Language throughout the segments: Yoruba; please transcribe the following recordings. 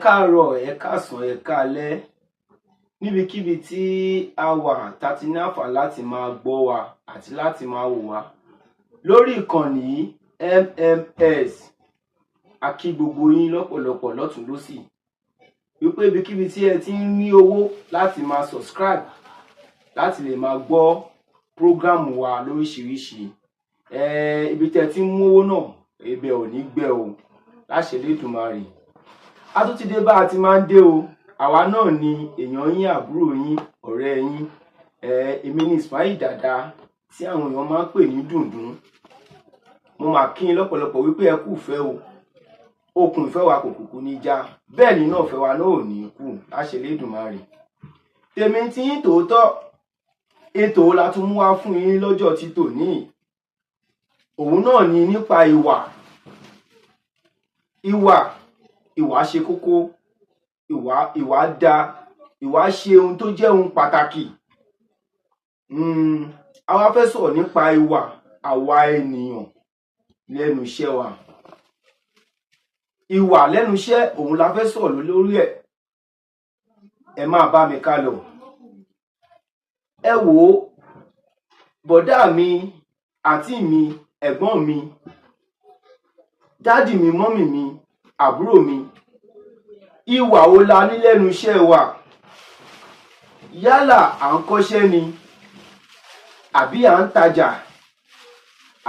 káàárọ̀, ẹ káàsán, ẹ káalẹ́ níbikíbi tí a wà tá ti ní àǹfààní láti máa gbọ́ wa àti láti máa wò wá lórí ìkànnì MMS. A kí gbogbo yín lọ́pọ̀lọpọ̀ lọ́tùn lósì wípé ibikíbi tí ẹ ti ń ní owó láti máa subscribe láti lè máa gbọ́ prógrámù wa lóríṣiríṣi. Ibi tí ẹ ti ń mú owó náà ibẹ̀ ò ní gbẹ o láṣẹ Elédùmarè. A tún ti dé bá a ti máa ń dé o. Àwa náà ni èèyàn yín, àbúrò yín, ọ̀rẹ́ yín. Èmi ni Ismail Dada tí àwọn èèyàn máa ń pè ní Dùndún. Mo máa kí yín lọ́pọ̀lọpọ̀ wípé ẹ kú ìfẹ́ o. Okùn ìfẹ́ wa kò kúkú ní já. Bẹ́ẹ̀ ni náà ìfẹ́ wa náà ò ní kú láṣẹ Elédùmarè. Tèmi tí yín tòótọ́, ètò la tún mú wá fún yín lọ́jọ́ ti tòní. Òun náà ni nípa ìwà. Ìwà ṣe kókó. Ìwà dá. Ìwà ṣe ohun tó jẹ́ ohun pàtàkì. A wá fẹ́ sọ̀rọ̀ nípa ìwà àwa ènìyàn lẹ́nu iṣẹ́ wa. Ìwà lẹ́nu iṣẹ́ òun la fẹ́ sọ̀rọ̀ lórí ẹ̀. Ẹ máa bá mi ká lọ. Ẹ wò ó, bọ̀dá mi, àǹtí mi, ẹ̀gbọ́n mi, dádì mi, mọ́mì mi, àbúrò mi. Ìwà wo la ní lẹ́nu iṣẹ́ wa? Yálà à ń kọ́ṣẹ́ ni, àbí à ń tajà,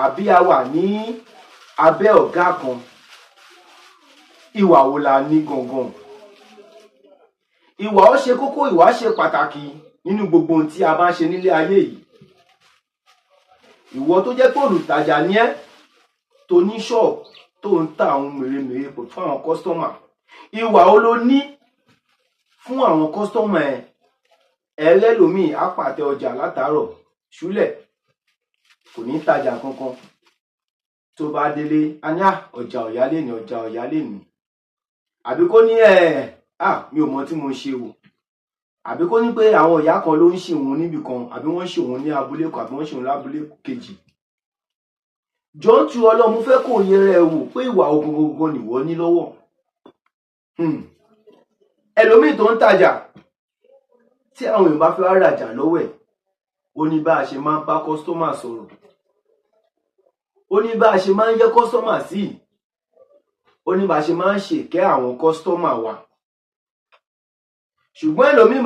àbí a wà ní abẹ́ ọ̀gá kan. Ìwà wo la ní gangan? Ìwà ó ṣe kókó, ìwà ṣe pàtàkì nínú gbogbo ohun tí a bá ń ṣe nílé ayé yìí. Ìwọ tó jẹ́ pé olùtajà ni ẹ́, tó ní ṣọ́ọ̀bù tó ń ta àwọn mèremère pọ̀ fún àwọn kọ́sítọ́mà. Ìwà wo lo ní fún àwọn kọ́sítọ́mà ẹ? Ẹlẹ́lòmíì á pàtẹ ọjà látàárọ̀ ṣúlẹ̀, kò ní tajà kankan. Tó bá délé, a ní ọjà ọ̀yá lénìí, ọjà ọ̀yá lénìí. Àbí kó ní mi ò mọ tí mo ṣe o. Àbí kó ní pé àwọn ìyá kan ló ń ṣe òun níbì kan, àbí wọ́n ṣe òun ní abúlé kan, àbí wọ́n ṣe òun lábúlé kejì. Jọ ń tu Ọlọ́run, mo fẹ́ kó yẹra ẹ wò pé ìwà ogun nìwọ ní lọ́wọ́. Ẹlòmíì tó ń tajà, tí àwọn èèyàn bá fẹ́ wá rajà lọ́wọ́ ẹ̀, ó ní bá a ṣe máa ń bá kọ́sítọ́mà sọ̀rọ̀. Ó ní bá a ṣe máa ń yẹ́ kọ́sítọ́mà sí. Ó ní bá a ṣe máa ń ṣèkẹ́ àwọn kọ́sítọ́mà wa. Ṣùgbọ́n ẹlòmíì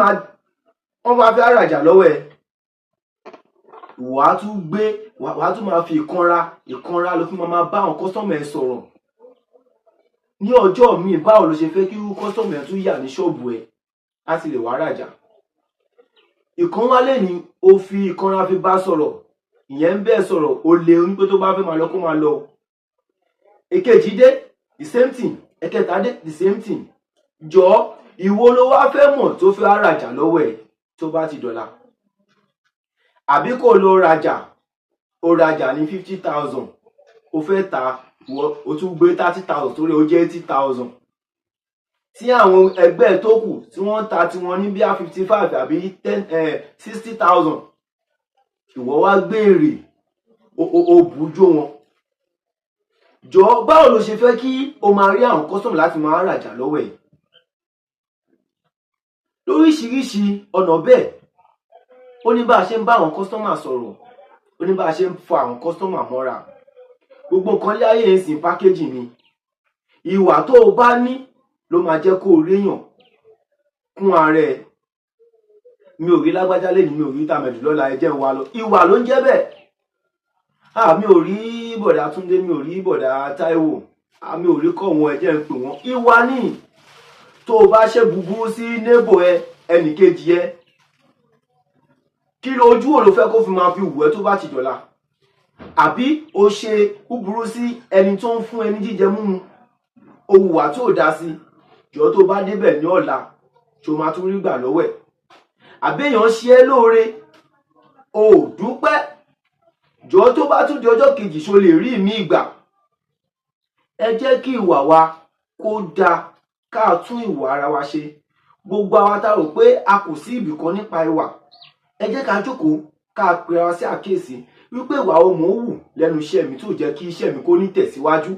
wọ́n bá fẹ́ rajà lọ́wọ́ ẹ̀, wàá tún máa fi ìkanra ló fi máa bá àwọn kọ́sítọ́mà ẹ̀ sọ̀rọ̀. Ní ọjọ́ míì, báwo ló ṣe fẹ́ kí kọ́sítọ́mà ẹ̀ tún yà ní ṣọ́ọ̀bù ẹ̀ láti lè wá rajà? Ìkan wá lè ní o fi ìkanra fi bá sọ̀rọ̀, ìyẹn ń bẹ́ẹ̀ sọ̀rọ̀, o lè ní pé tó bá fẹ́ máa lọ kó máa lọ. Èkejì dé, the same thing. Ẹ̀kẹta dé, the same thing. Jọ̀ọ́, ìwo ló wá fẹ́ mọ̀ tó fẹ́ rajà lọ́wọ́ ẹ̀ tó bá ti dọ̀la? Àbí kò lọ rajà, o rajà ní 50,000, o fẹ́ ta, o tún gbé 30,000 torí o jẹ́ 80,000. Tí àwọn ẹgbẹ́ tó kù tí wọ́n ta tí wọ́n ní bí i 55 àbí 60,000, ìwọ wá gbé èrè, o bùjó wọn. Jọ̀ọ́, báwo ló ṣe fẹ́ kí o máa rí àwọn kọ́sítọ́mù láti máa rajà lọ́wọ́ ẹ̀? Lóríṣiríṣi ọ̀nà bẹ́ẹ̀. Ó ní bá a ṣe ń bá àwọn kọ́sítọ́mà sọ̀rọ̀, ó ní bá a ṣe ń fa àwọn kọ́sítọ́mà mọ́ra. Gbogbo nǹkan láyé ń sin pákéjì ni. Ìwà tó o bá ní ló máa jẹ́ kó o réyàn kún ara ẹ. Mi ò rí lágbájá lénìí, mi ò rí tàmẹ̀dù lọ́la, ẹ jẹ́ n wá lọ. Ìwà ló ń jẹ́ bẹ́ẹ̀. Mi ò rí bọ̀dá Túndé, mi ò rí bọ̀dá Táíwò, mi ò rí kọ́ wọn, ẹ jẹ́ n pè wọ́n. Ìwà ni. Tó o bá ṣe búburú sí neighbor ẹ, ẹnìkejì ẹ, kí ló ojú wo ló fẹ́ kó fi máa fi wù ẹ́ tó bá ti dọ̀la? Àbí o ṣe búburú sí ẹni tó ń fún ẹni jíjẹ múmu, o hùwà tó dá sí. Jọ̀ọ́, tó bá débẹ̀ ní ọ̀la, ṣó máa tún rí gbà lọ́wọ́ ẹ̀? Àbí èèyàn ṣe ẹ́ lóore, o ò dúpẹ́. Jọ̀ọ́, tó bá tún di ọjọ́ kejì, ṣó lè rí ìmí ìgbà? Ẹ jẹ́ kí ìwà wa kó dáa, ká tún ìwà ara wa ṣe. Gbogbo àwa tá rò pé a kò sí ibì kan nípa ìwà, ẹ jẹ́ ká jókòó, ká pera wa sí àkíyèsí wípé ìwà wo mò ń wù lẹ́nu iṣẹ́ mi tó jẹ́ kí iṣẹ́ mi kó ní tẹ̀síwájú.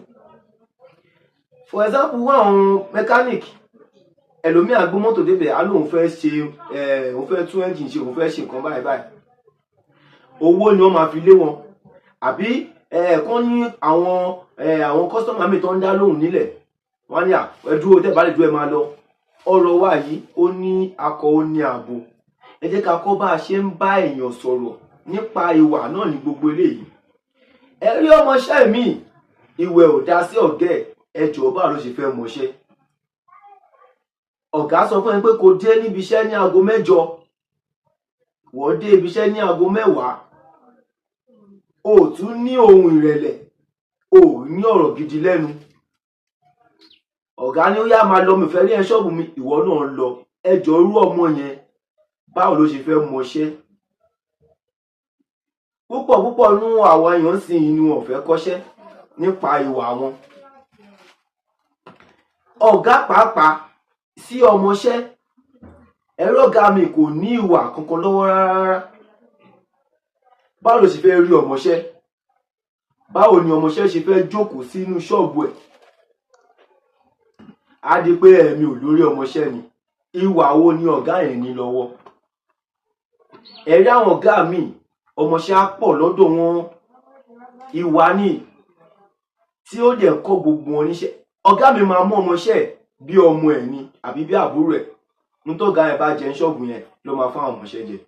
For example, wọ́n àwọn mechanic ẹlòmíà gbé mọ́tò débẹ̀ á lóun fẹ́ ṣe òun fẹ́ tún ẹ́ńjìn ṣe òun fẹ́ ṣe nǹkan báyìí owó ni wọ́n máa fi lé wọn àbí kán ní àwọn kọ́sítọ́mà mi tó ń dá lóhùn nílẹ̀ wọ́n ní ẹ dúró tẹ́ bá lè dúró ẹ máa lọ. ọ̀rọ̀ wa yìí ó ní akọ ó ní abo. ẹ jẹ́ ká kọ́ bá a ṣe ń bá èèyàn sọ̀rọ̀ nípa ìwà náà ní gbogbo eléyìí. ẹ rí ọmọọṣẹ́ mi ìwẹ̀ ò dá sí ọ̀gá ẹ jọ̀ọ́ báwo ló ṣe fẹ́ mọṣẹ́. ọ̀gá sọ fún ẹ pé kó dé níbi iṣẹ́ ní aago 8 wọ́n dé ibi iṣẹ́ ní aago 10 o tún ní ohun ìrẹ̀lẹ̀ o ní ọ̀rọ̀ gidi lẹ́nu. ọ̀gá ní ó yá máa lọ mi fẹ́ rí ẹ ṣọ́ọ̀bù mi ìwọ náà lọ. ẹ jọ̀ọ́ irú ọmọ yẹn báwo ló ṣe fẹ́ mọṣẹ́. púpọ̀ nínú àwọn èèyàn sì ni wọn fẹ́ kọ́ṣẹ́ nípa ìwà wọn. ọ̀gá pàápàá sí ọmọṣẹ́ ẹ̀rọ ọ̀gá mi kò ní ìwà kankan lọ́wọ́ rárá. báwo ló ṣe fẹ́ rí ọmọṣẹ́. báwo ni ọmọṣẹ́ ṣe fẹ́ jókòó sínú ṣọ́ọ̀bù ẹ̀. á di pé ẹ̀mí ò lórí ọmọṣẹ́ ni. ìwà wo ni ọ̀gá yẹn ní lọ́wọ́. ẹ̀rí àwọn ọ̀gá mi ọmọṣẹ́ á pọ̀ lọ́dọ̀ wọn. ìwà ni tí ó dẹ̀ kọ́ gbogbo wọn níṣẹ́. ọ̀gá mi máa mú ọmọṣẹ́ bí ọmọ ẹ̀ ni àbí bí àbúrò ẹ̀. nítọ́gá ẹ̀ bá jẹ ṣọ́ọ̀bù yẹn ló máa fáwọn ọmọṣẹ́ jẹ.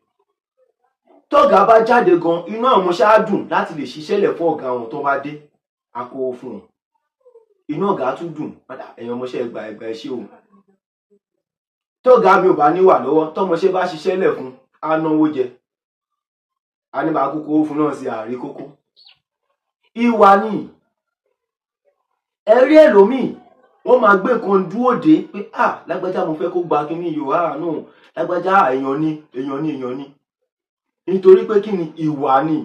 tọ́gá bá jáde gan inú àwọn ọmọọṣẹ́ á dùn láti lè ṣiṣẹ́ lẹ̀ fún ọ̀gá wọn tó bá dé á kówó fún wọn. inú ọ̀gá tún dùn padà ẹ̀yin ọmọọṣẹ́ ẹgbà ẹṣẹ́ o. tọ́gá mi ò bá níwà lọ́wọ́ tọ́mọṣẹ́ bá ṣiṣẹ́ lẹ̀ fún á náwó jẹ á ní máa kókó fún náà sí àárí kókó. ìwà ni ẹ̀rí ẹlòmíì wọ́n máa gbé nǹkan dúró dé pé lágbájá mo fẹ́ kó gba kínní yìí náà lágbájá èèyàn ni nítorí pé kí ni ìwà ni.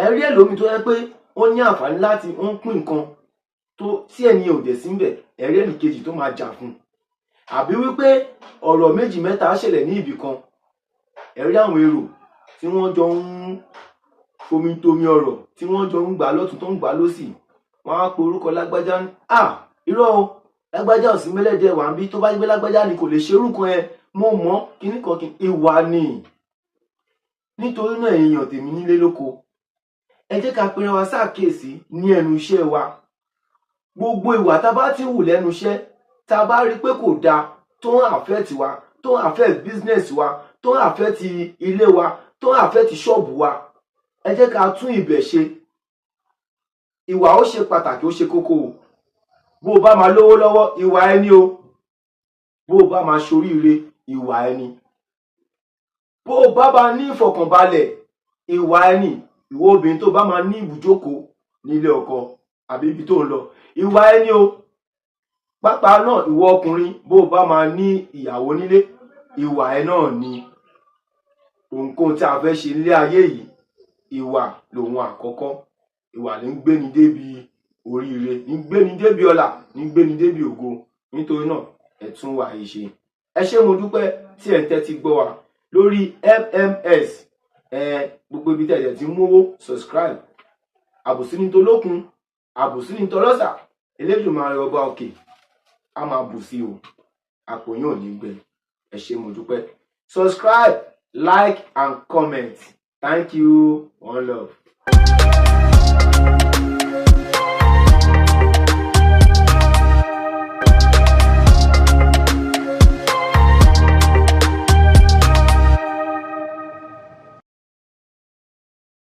ẹ̀rí ẹlòmíì tó yẹ pé ó ní àǹfààní láti ń pín nǹkan tó tí ẹni ò dẹ̀ síbẹ̀ ẹ̀rí ẹnì kejì tó máa jà fún un. àbí wípé ọ̀rọ̀ méjì mẹ́ta ṣẹlẹ̀ ní ibì kan ẹ̀rí àwọn èrò tí wọ́n jọ ń fomi tomi ọ̀rọ̀ tí wọ́n jọ ń gbà lọ́tún tó ń gbà lósì wọ́n á pe orúkọ lágbájá ní irọ́ o lágbájá ò sí mẹ́lẹ́dẹ̀ wà ń bí tó bá gbé lágbájá ni kò lè ṣe orúkọ yẹn mo mọ̀ kíní kan kí ìwà ni. nítorí náà èèyàn tèmi nílé lóko ẹ jẹ́ ká pera wa ṣàkíyèsí ní ẹnu iṣẹ́ wa. gbogbo ìwà tá a bá ti hù lẹ́nu iṣẹ́ tá a bá rí pé kò dáa tó ń affect wa tó ń affect business wa tó ń affect ilé wa tó ń affect ṣọ́ọ̀bù wa ẹ jẹ́ ká tún ibẹ̀ ṣe. ìwà ó ṣe pàtàkì ó ṣe kókó o. bó o bá máa lówó lọ́wọ́ ìwà ẹni o. bó o bá máa ṣoríire ìwà ẹni. bó o bá máa ní ìfọ̀kànbalẹ̀ ìwà ẹni. ìwọ obìnrin tó bá máa ní ibùjókòó nílé ọkọ àbí ibi tó ń lọ ìwà ẹni o. pàápàá náà ìwọ ọkùnrin bó o bá máa ní ìyàwó nílé ìwà ẹ náà ni. ohunkóhun tí a fẹ́ ṣe nílé ayé yìí ìwà lòun àkọ́kọ́. ìwà ní ń gbéni débi oríire ní ń gbéni débi ọlà ní ń gbéni débi ògo. nítorí náà ẹ tún wà yìí ṣe. ẹ ṣé mo dúpẹ́ tí ẹ ń tẹ́tí gbọ́ wa lórí MMS gbogbo ibi tẹ̀lé ti mówó subscribe. àbùsí ní tolókun àbùsí ní tọlọ́sà Elédùmarè ọba òkè a máa bù sí o àpò yín ò ní gbẹ. ẹ ṣé mo dúpẹ́. Subscribe, like and comment. Thank you. One love.